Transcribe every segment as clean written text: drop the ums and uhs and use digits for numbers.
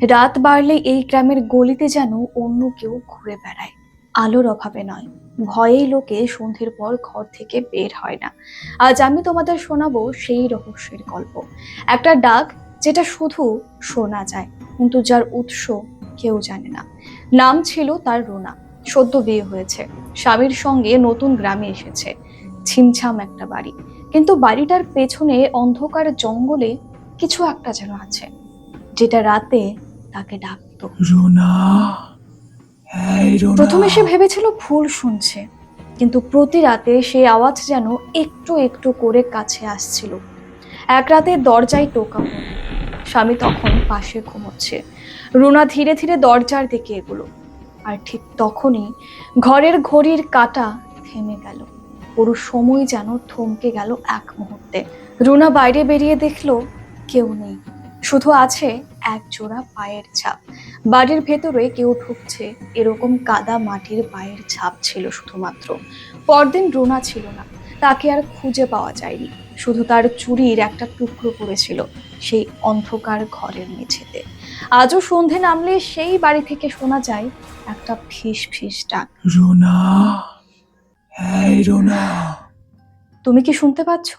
রাত বাড়লে এই গ্রামের গলিতে যেন অন্য কেউ ঘুরে বেড়ায়। আলোর অভাবে নয়, ভয়েই লোকে সন্ধ্যের পর ঘর থেকে বের হয় না। আজ আমি তোমাদের শোনাবো সেই রহস্যের গল্প। একটা ডাক যেটা শুধু শোনা যায়, কিন্তু যার উৎস কেউ জানে না। নাম ছিল তার রুনা। সদ্য বিয়ে হয়েছে, স্বামীর সঙ্গে নতুন গ্রামে এসেছে। ছিমছাম একটা বাড়ি, কিন্তু বাড়িটার পেছনে অন্ধকার জঙ্গলে কিছু একটা যেন আছে, যেটা রাতে তাকে ডাকতো। রুনা, এই রুনা। প্রথমে সে ভেবেছিল ভুল শুনছে, কিন্তু প্রতি রাতে সেই আওয়াজ যেন একটু একটু করে কাছে আসছিল। এক রাতে দরজায় টোকা পড়ল। স্বামী তখন পাশে ঘুমোচ্ছে। রুনা ধীরে ধীরে দরজার দিকে এগুলো, আর ঠিক তখনই ঘরের ঘড়ির কাঁটা থেমে গেল। পুরো সময় যেন থমকে গেল এক মুহূর্তে। রুনা বাইরে বেরিয়ে দেখলো কেউ নেই, শুধু আছে এক জোড়া পায়ের ছাপ। বাড়ির ভেতরে কেউ ঢুকছে এরকম কাদা মাটির পায়ের ছাপ ছিল শুধুমাত্র। পরদিন রুনা ছিল না, তাকে আর খুঁজে পাওয়া যায়নি। শুধু তার চুড়ির একটা টুকরো পড়েছিল সেই অন্ধকার ঘরের মেঝেতে। আজও সন্ধে নামলে সেই বাড়ি থেকে শোনা যায় একটা ফিস ফিস ডাক। রুনা, এই রুনা। তুমি কি শুনতে পাচ্ছ?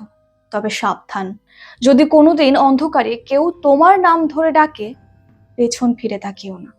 তবে সাবধান, যদি কোনোদিন অন্ধকারে কেউ তোমার নাম ধরে ডাকে, পেছন ফিরে তাকিও না।